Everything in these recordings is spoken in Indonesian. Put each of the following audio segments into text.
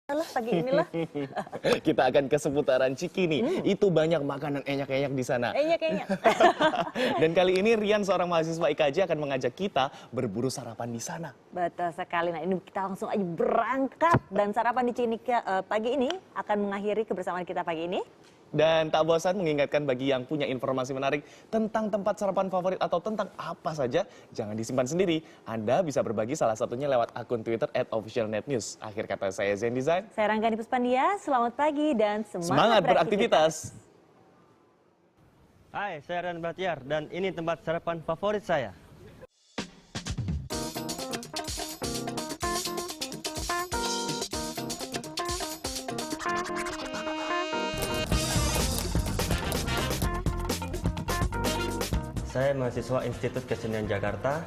Lah pagi inilah. Kita akan ke seputaran Cikini. Itu banyak makanan enyak-enyak di sana. Enyak. Dan kali ini Rian, seorang mahasiswa IKJ, akan mengajak kita berburu sarapan di sana. Betul sekali. Nah, ini kita langsung aja berangkat dan sarapan di Cinika pagi ini akan mengakhiri kebersamaan kita pagi ini. Dan tak bosan mengingatkan bagi yang punya informasi menarik tentang tempat sarapan favorit atau tentang apa saja, jangan disimpan sendiri. Anda bisa berbagi salah satunya lewat akun Twitter @officialnetnews. Akhir kata saya Zen Design. Saya Ranggani Puspandia, selamat pagi dan Semangat beraktivitas. Hai, saya Ran Bahtiar dan ini tempat sarapan favorit saya. Saya mahasiswa Institut Kesenian Jakarta.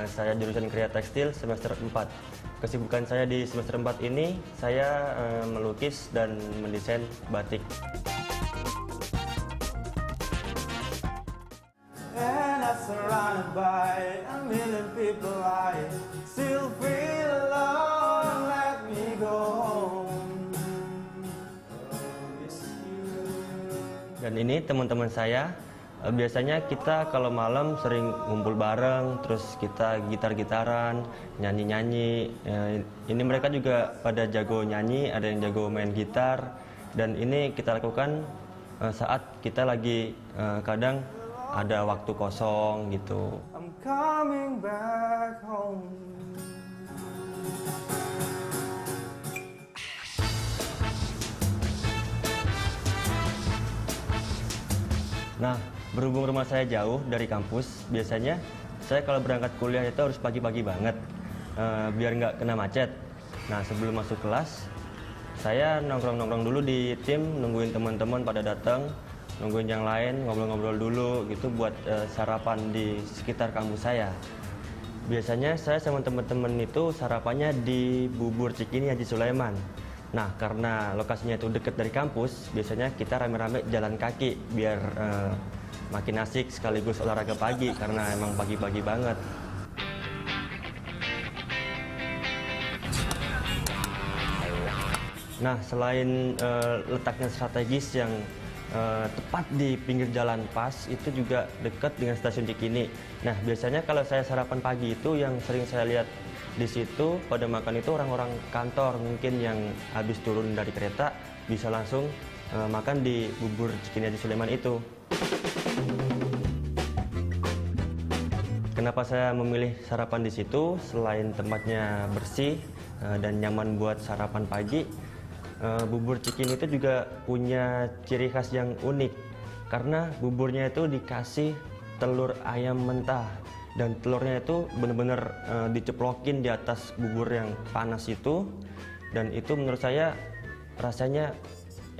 Saya jurusan Kriya Tekstil semester 4. Kesibukan saya di semester 4 ini, saya melukis dan mendesain batik. And I'm surrounded by a million people, I still feel alone. Let me go home. Dan ini teman-teman saya. Biasanya kita kalau malam sering ngumpul bareng, terus kita gitar-gitaran, nyanyi-nyanyi. Ini mereka juga pada jago nyanyi, ada yang jago main gitar. Dan ini kita lakukan saat kita lagi kadang ada waktu kosong gitu. I'm coming back home. Nah, berhubung rumah saya jauh dari kampus, biasanya saya kalau berangkat kuliah itu harus pagi-pagi banget, biar nggak kena macet. Nah, sebelum masuk kelas, saya nongkrong-nongkrong dulu di tim, nungguin teman-teman pada datang, nungguin yang lain, ngobrol-ngobrol dulu gitu buat sarapan di sekitar kampus saya. Biasanya saya sama teman-teman itu sarapannya di Bubur Cikini Haji Sulaiman. Nah, karena lokasinya itu dekat dari kampus, biasanya kita rame-rame jalan kaki biar makin asik sekaligus olahraga pagi karena emang pagi-pagi banget. Nah, selain letaknya strategis yang tepat di pinggir jalan pas, itu juga dekat dengan stasiun Cikini. Nah, biasanya kalau saya sarapan pagi itu yang sering saya lihat di situ pada makan itu orang-orang kantor mungkin yang habis turun dari kereta bisa langsung makan di Bubur Cikini Haji Sulaiman itu. Kenapa saya memilih sarapan di situ? Selain tempatnya bersih dan nyaman buat sarapan pagi, Bubur Cikini itu juga punya ciri khas yang unik karena buburnya itu dikasih telur ayam mentah. Dan telurnya itu benar-benar diceplokin di atas bubur yang panas itu. Dan itu menurut saya rasanya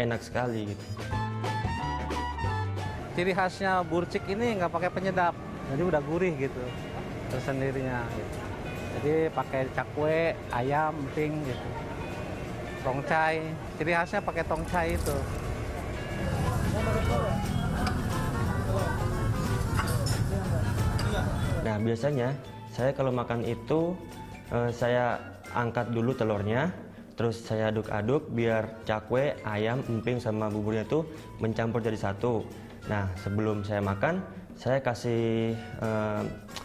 enak sekali gitu. Ciri khasnya burcik ini nggak pakai penyedap, jadi udah gurih gitu tersendirinya gitu. Jadi pakai cakwe, ayam, emping gitu. Tongcai, ciri khasnya pakai tongcai itu. Nah, biasanya saya kalau makan itu saya angkat dulu telurnya, terus saya aduk-aduk biar cakwe, ayam, emping sama buburnya itu mencampur jadi satu. Nah, sebelum saya makan, saya kasih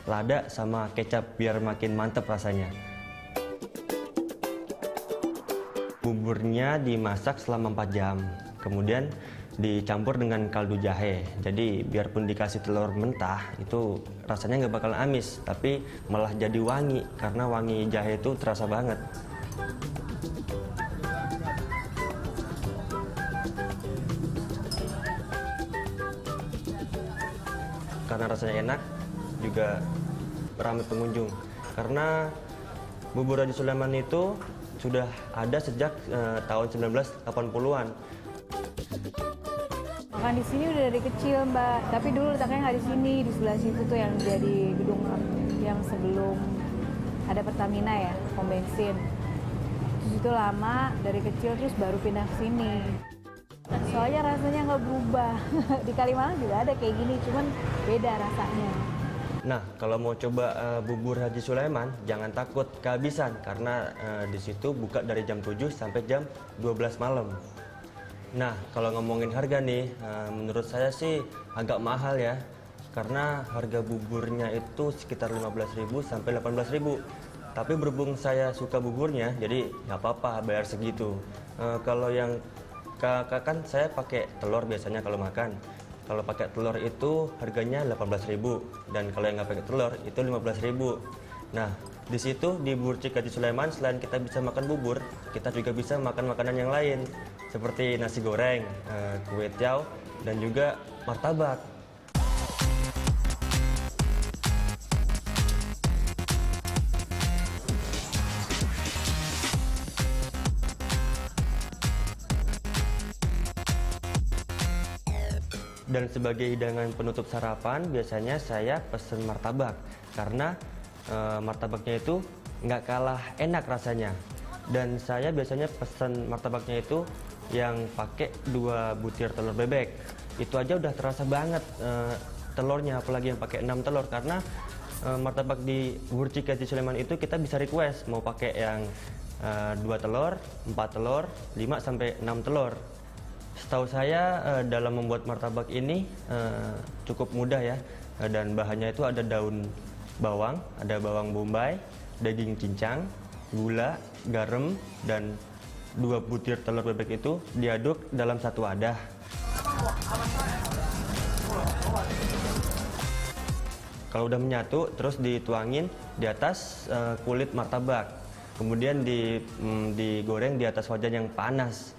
lada sama kecap biar makin mantep rasanya. Buburnya dimasak selama 4 jam, kemudian dicampur dengan kaldu jahe. Jadi biarpun dikasih telur mentah itu rasanya nggak bakal amis, tapi malah jadi wangi karena wangi jahe itu terasa banget. Karena rasanya enak, juga ramai pengunjung. Karena Bubur Haji Sulaiman itu sudah ada sejak tahun 1980-an. Makan di sini udah dari kecil, Mbak. Tapi dulu letaknya nggak di sini, di sebelah situ tuh yang jadi gedung yang sebelum ada Pertamina ya, pom bensin. Terus itu lama dari kecil terus baru pindah ke sini. Soalnya rasanya nggak berubah. Di Kalimalang juga ada kayak gini, cuman beda rasanya. Nah, kalau mau coba bubur Haji Sulaiman, jangan takut kehabisan karena di situ buka dari jam 7 sampai jam 12 malam. Nah, kalau ngomongin harga nih, menurut saya sih agak mahal ya. Karena harga buburnya itu sekitar 15.000 sampai 18.000. Tapi berhubung saya suka buburnya, jadi nggak apa-apa bayar segitu. Kalau yang kan saya pakai telur biasanya kalau makan. Kalau pakai telur itu harganya 18.000 dan kalau yang nggak pakai telur itu 15.000. Nah, di situ di Burcik Haji Sulaiman selain kita bisa makan bubur, kita juga bisa makan makanan yang lain seperti nasi goreng, kue tiaw dan juga martabak. Dan sebagai hidangan penutup sarapan, biasanya saya pesen martabak. Karena martabaknya itu nggak kalah enak rasanya. Dan saya biasanya pesen martabaknya itu yang pakai 2 butir telur bebek. Itu aja udah terasa banget telurnya, apalagi yang pakai 6 telur. Karena martabak di Burcik Haji Sulaiman itu kita bisa request mau pakai yang 2 telur, 4 telur, 5 sampai 6 telur. Setahu saya dalam membuat martabak ini cukup mudah ya, dan bahannya itu ada daun bawang, ada bawang bombay, daging cincang, gula, garam, dan 2 butir telur bebek itu diaduk dalam satu wadah. Kalau udah menyatu, terus dituangin di atas kulit martabak, kemudian digoreng di atas wajan yang panas.